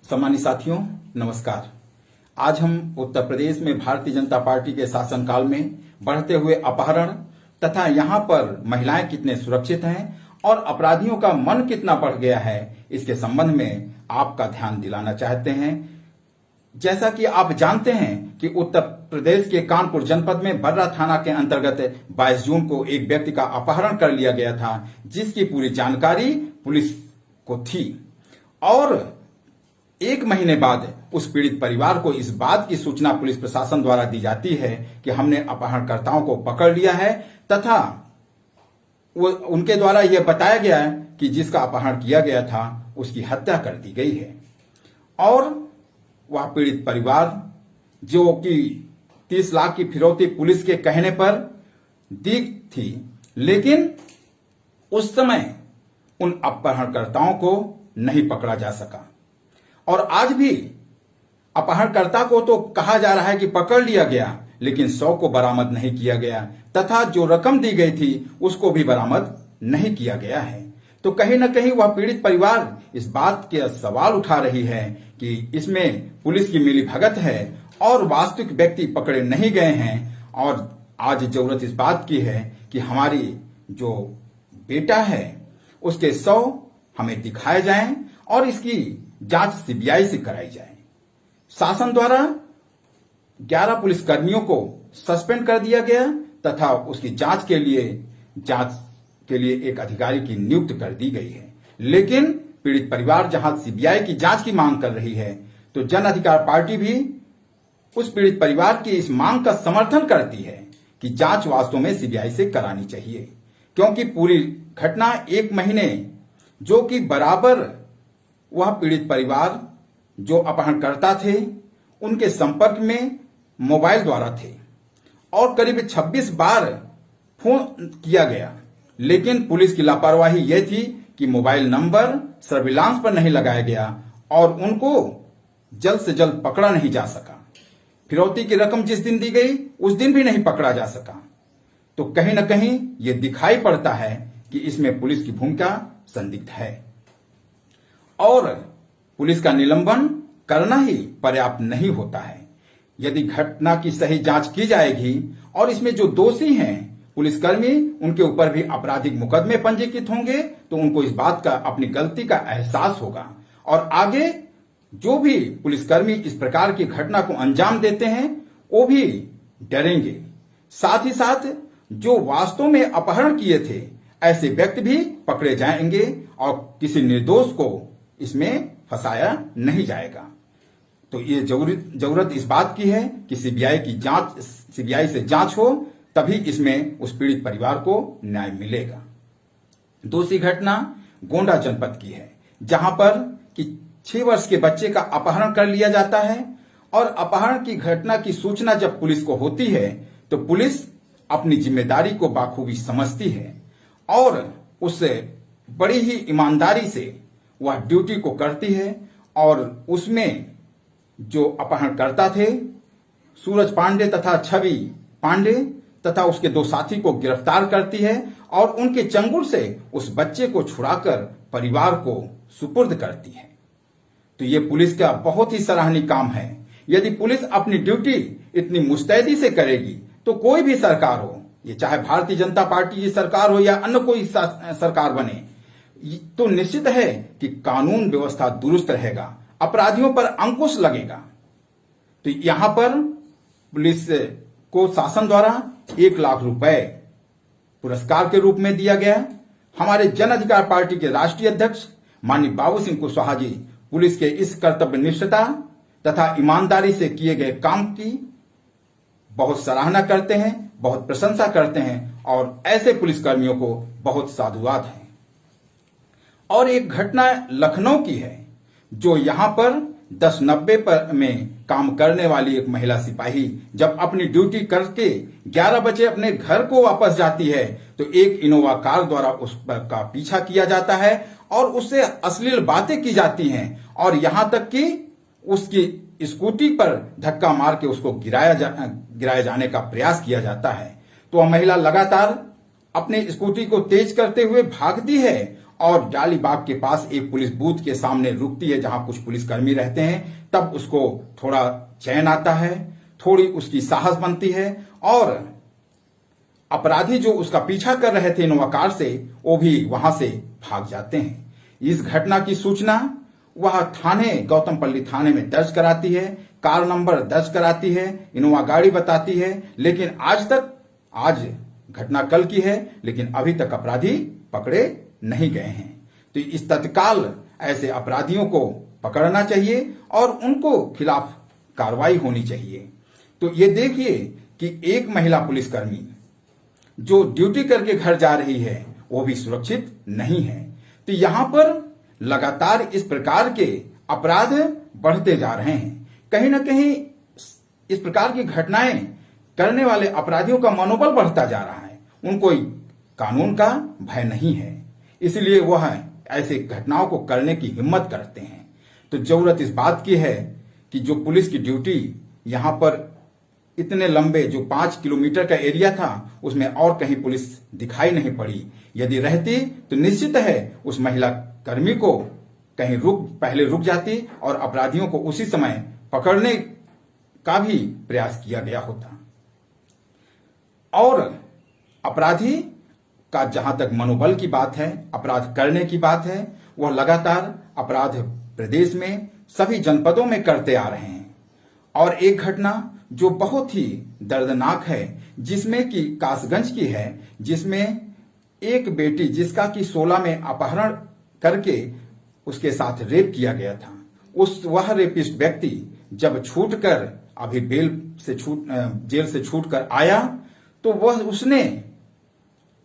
सम्मानित साथियों, नमस्कार। आज हम उत्तर प्रदेश में भारतीय जनता पार्टी के शासनकाल में बढ़ते हुए अपहरण तथा यहाँ पर महिलाएं कितने सुरक्षित हैं और अपराधियों का मन कितना बढ़ गया है, इसके संबंध में आपका ध्यान दिलाना चाहते हैं। जैसा कि आप जानते हैं कि उत्तर प्रदेश के कानपुर जनपद में बर्रा थाना के अंतर्गत 22 जून को एक व्यक्ति का अपहरण कर लिया गया था, जिसकी पूरी जानकारी पुलिस को थी और एक महीने बाद उस पीड़ित परिवार को इस बात की सूचना पुलिस प्रशासन द्वारा दी जाती है कि हमने अपहरणकर्ताओं को पकड़ लिया है तथा उनके द्वारा यह बताया गया है कि जिसका अपहरण किया गया था उसकी हत्या कर दी गई है। और वह पीड़ित परिवार जो कि 30 लाख की फिरौती पुलिस के कहने पर दी थी, लेकिन उस समय उन अपहरणकर्ताओं को नहीं पकड़ा जा सका और आज भी अपहरणकर्ता को तो कहा जा रहा है कि पकड़ लिया गया, लेकिन 100 को बरामद नहीं किया गया तथा जो रकम दी गई थी उसको भी बरामद नहीं किया गया है। तो कहीं न कहीं वह पीड़ित परिवार इस बात के सवाल उठा रही है कि इसमें पुलिस की मिलीभगत है और वास्तविक व्यक्ति पकड़े नहीं गए हैं। और आज जरूरत इस बात की है कि हमारी जो बेटा है उसके 100 हमें दिखाए जाएं और इसकी जांच सीबीआई से कराई जाए। शासन द्वारा 11 पुलिसकर्मियों को सस्पेंड कर दिया गया तथा उसकी जांच के लिए एक अधिकारी की नियुक्ति कर दी गई है। लेकिन पीड़ित परिवार जहां सीबीआई की जांच की मांग कर रही है, तो जन अधिकार पार्टी भी उस पीड़ित परिवार की इस मांग का समर्थन करती है कि जांच वास्तव में सीबीआई से करानी चाहिए, क्योंकि पूरी घटना 1 महीने जो कि बराबर वह पीड़ित परिवार जो अपहरणकर्ता थे उनके संपर्क में मोबाइल द्वारा थे और करीब 26 बार फोन किया गया, लेकिन पुलिस की लापरवाही यह थी कि मोबाइल नंबर सर्विलांस पर नहीं लगाया गया और उनको जल्द से जल्द पकड़ा नहीं जा सका। फिरौती की रकम जिस दिन दी गई उस दिन भी नहीं पकड़ा जा सका। तो कहीं न कहीं ये दिखाई पड़ता है कि इसमें पुलिस की भूमिका संदिग्ध है और पुलिस का निलंबन करना ही पर्याप्त नहीं होता है। यदि घटना की सही जांच की जाएगी और इसमें जो दोषी हैं पुलिसकर्मी, उनके ऊपर भी आपराधिक मुकदमे पंजीकृत होंगे, तो उनको इस बात का, अपनी गलती का एहसास होगा और आगे जो भी पुलिसकर्मी इस प्रकार की घटना को अंजाम देते हैं वो भी डरेंगे। साथ ही साथ जो वास्तव में अपहरण किए थे ऐसे व्यक्ति भी पकड़े जाएंगे और किसी निर्दोष को इसमें फंसाया नहीं जाएगा। तो ये जरूरत इस बात की है कि सीबीआई से जांच हो, तभी इसमें उस पीड़ित परिवार को न्याय मिलेगा। दूसरी घटना गोंडा जनपद की है, जहां पर कि 6 वर्ष के बच्चे का अपहरण कर लिया जाता है और अपहरण की घटना की सूचना जब पुलिस को होती है तो पुलिस अपनी जिम्मेदारी को बाखूबी समझती है और उससे बड़ी ही ईमानदारी से वह ड्यूटी को करती है और उसमें जो अपहरणकर्ता थे सूरज पांडे तथा छवि पांडे तथा उसके 2 साथी को गिरफ्तार करती है और उनके चंगुल से उस बच्चे को छुड़ाकर परिवार को सुपुर्द करती है। तो ये पुलिस का बहुत ही सराहनीय काम है। यदि पुलिस अपनी ड्यूटी इतनी मुस्तैदी से करेगी तो कोई भी सरकार हो, ये चाहे भारतीय जनता पार्टी की सरकार हो या अन्य कोई सरकार बने, तो निश्चित है कि कानून व्यवस्था दुरुस्त रहेगा, अपराधियों पर अंकुश लगेगा। तो यहां पर पुलिस को शासन द्वारा 1 लाख रुपए पुरस्कार के रूप में दिया गया। हमारे जन अधिकार पार्टी के राष्ट्रीय अध्यक्ष माननीय बाबू सिंह कुशवाहा जी पुलिस के इस कर्तव्यनिष्ठता तथा ईमानदारी से किए गए काम की बहुत सराहना करते हैं, बहुत प्रशंसा करते हैं और ऐसे पुलिसकर्मियों को बहुत साधुवाद है। और एक घटना लखनऊ की है, जो यहां पर 1090 पर में काम करने वाली एक महिला सिपाही जब अपनी ड्यूटी करके 11 बजे अपने घर को वापस जाती है तो एक इनोवा कार द्वारा उस पर का पीछा किया जाता है और उससे अश्लील बातें की जाती हैं और यहां तक कि उसकी स्कूटी पर धक्का मार के उसको गिराया जाने का प्रयास किया जाता है। तो वह महिला लगातार अपनी स्कूटी को तेज करते हुए भागती है और डालीबाग के पास एक पुलिस बूथ के सामने रुकती है जहां कुछ पुलिसकर्मी रहते हैं, तब उसको थोड़ा चैन आता है, थोड़ी उसकी साहस बनती है और अपराधी जो उसका पीछा कर रहे थे इनोवा कार से, वो भी वहां से भाग जाते हैं। इस घटना की सूचना वह गौतमपल्ली थाने में दर्ज कराती है, कार नंबर दर्ज कराती है, इनोवा गाड़ी बताती है, लेकिन आज घटना कल की है, लेकिन अभी तक अपराधी पकड़े नहीं गए हैं। तो इस तत्काल ऐसे अपराधियों को पकड़ना चाहिए और उनको खिलाफ कार्रवाई होनी चाहिए। तो ये देखिए कि एक महिला पुलिसकर्मी जो ड्यूटी करके घर जा रही है वो भी सुरक्षित नहीं है। तो यहां पर लगातार इस प्रकार के अपराध बढ़ते जा रहे हैं। कहीं ना कहीं इस प्रकार की घटनाएं करने वाले अपराधियों का मनोबल बढ़ता जा रहा है, उनको कानून का भय नहीं है, इसलिए वह ऐसे घटनाओं को करने की हिम्मत करते हैं। तो जरूरत इस बात की है कि जो पुलिस की ड्यूटी यहां पर इतने लंबे जो 5 किलोमीटर का एरिया था उसमें और कहीं पुलिस दिखाई नहीं पड़ी, यदि रहती तो निश्चित है उस महिला कर्मी को कहीं पहले रुक जाती और अपराधियों को उसी समय पकड़ने का भी प्रयास किया गया होता। और अपराधी का जहां तक मनोबल की बात है, अपराध करने की बात है, वह लगातार अपराध प्रदेश में सभी जनपदों में करते आ रहे हैं। और एक घटना जो बहुत ही दर्दनाक है, जिसमें कि कासगंज की है, जिसमें एक बेटी जिसका कि 16 में अपहरण करके उसके साथ रेप किया गया था, वह रेपिस्ट व्यक्ति जब छूटकर अभी जेल से छूटकर आया तो उसने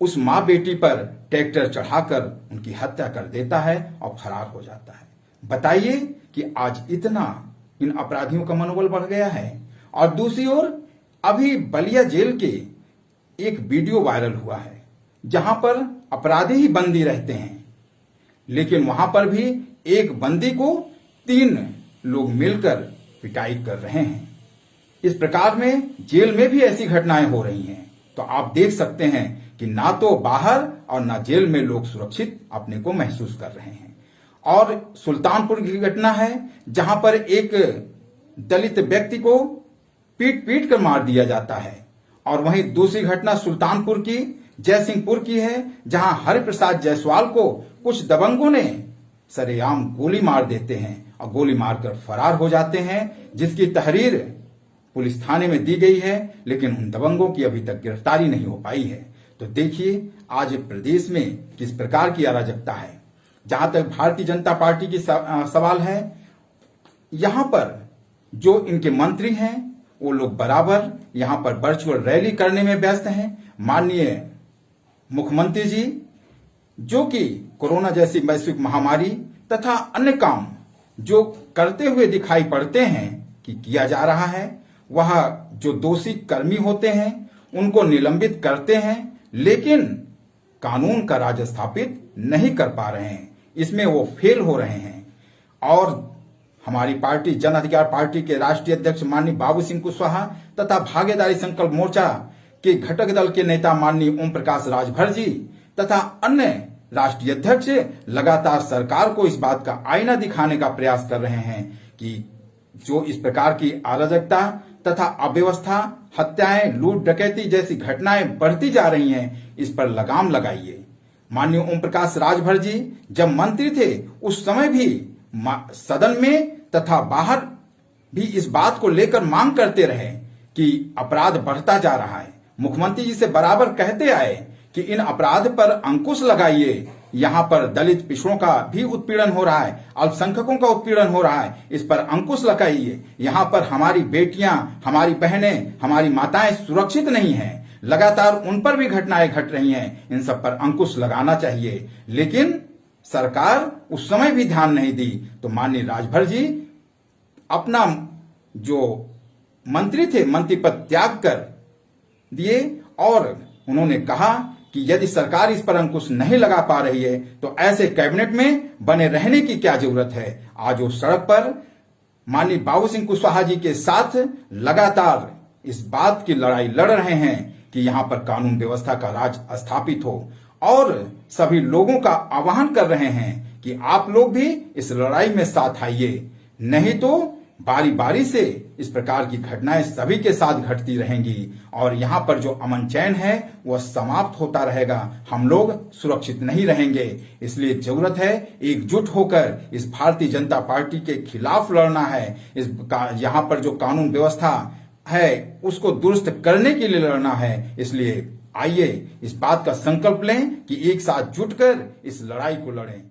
उस मां बेटी पर ट्रैक्टर चढ़ाकर उनकी हत्या कर देता है और फरार हो जाता है। बताइए कि आज इतना इन अपराधियों का मनोबल बढ़ गया है। और दूसरी ओर अभी बलिया जेल के एक वीडियो वायरल हुआ है जहां पर अपराधी ही बंदी रहते हैं, लेकिन वहां पर भी एक बंदी को 3 लोग मिलकर पिटाई कर रहे हैं। इस प्रकार में जेल में भी ऐसी घटनाएं हो रही हैं। तो आप देख सकते हैं कि ना तो बाहर और ना जेल में लोग सुरक्षित अपने को महसूस कर रहे हैं। और सुल्तानपुर की घटना है जहां पर एक दलित व्यक्ति को पीट कर मार दिया जाता है। और वहीं दूसरी घटना सुल्तानपुर की जयसिंहपुर की है जहां हरिप्रसाद जायसवाल को कुछ दबंगों ने सरेआम गोली मार देते हैं और गोली मारकर फरार हो जाते हैं, जिसकी तहरीर पुलिस थाने में दी गई है, लेकिन उन दबंगों की अभी तक गिरफ्तारी नहीं हो पाई है। तो देखिए आज प्रदेश में किस प्रकार की अराजकता है। जहां तक भारतीय जनता पार्टी की सवाल है, यहां पर जो इनके मंत्री हैं वो लोग बराबर यहां पर वर्चुअल रैली करने में व्यस्त हैं। माननीय मुख्यमंत्री जी जो कि कोरोना जैसी वैश्विक महामारी तथा अन्य काम जो करते हुए दिखाई पड़ते हैं कि किया जा रहा है, वह जो दोषी कर्मी होते हैं उनको निलंबित करते हैं, लेकिन कानून का राज स्थापित नहीं कर पा रहे हैं, इसमें वो फेल हो रहे हैं। और हमारी पार्टी जन अधिकार पार्टी के राष्ट्रीय अध्यक्ष माननीय बाबू सिंह कुशवाहा तथा भागीदारी संकल्प मोर्चा के घटक दल के नेता माननीय ओम प्रकाश राजभर जी तथा अन्य राष्ट्रीय अध्यक्ष लगातार सरकार को इस बात का आईना दिखाने का प्रयास कर रहे हैं कि जो इस प्रकार की अराजकता तथा अव्यवस्था, हत्याएं, लूट डकैती जैसी घटनाएं बढ़ती जा रही हैं, इस पर लगाम लगाइए। माननीय ओम प्रकाश राजभर जी जब मंत्री थे उस समय भी सदन में तथा बाहर भी इस बात को लेकर मांग करते रहे कि अपराध बढ़ता जा रहा है। मुख्यमंत्री जी से बराबर कहते आए कि इन अपराध पर अंकुश लगाइए, यहाँ पर दलित पिछड़ों का भी उत्पीड़न हो रहा है, अल्पसंख्यकों का उत्पीड़न हो रहा है, इस पर अंकुश लगाइए। यहाँ पर हमारी बेटियां, हमारी बहनें, हमारी माताएं सुरक्षित नहीं हैं, लगातार उन पर भी घटनाएं घट रही हैं, इन सब पर अंकुश लगाना चाहिए। लेकिन सरकार उस समय भी ध्यान नहीं दी। तो माननीय राजभर जी अपना जो मंत्री थे मंत्री पद त्याग कर दिए और उन्होंने कहा कि यदि सरकार इस पर अंकुश नहीं लगा पा रही है तो ऐसे कैबिनेट में बने रहने की क्या जरूरत है। आज वो सड़क पर माननीय बाबू सिंह कुशवाहा जी के साथ लगातार इस बात की लड़ाई लड़ रहे हैं कि यहां पर कानून व्यवस्था का राज स्थापित हो और सभी लोगों का आह्वान कर रहे हैं कि आप लोग भी इस लड़ाई में साथ आइए, नहीं तो बारी बारी से इस प्रकार की घटनाएं सभी के साथ घटती रहेंगी और यहाँ पर जो अमन चैन है वह समाप्त होता रहेगा। हम लोग सुरक्षित नहीं रहेंगे। इसलिए जरूरत है एकजुट होकर इस भारतीय जनता पार्टी के खिलाफ लड़ना है। यहाँ पर जो कानून व्यवस्था है उसको दुरुस्त करने के लिए लड़ना है। इसलिए आइए इस बात का संकल्प लें कि एक साथ जुटकर इस लड़ाई को लड़ें।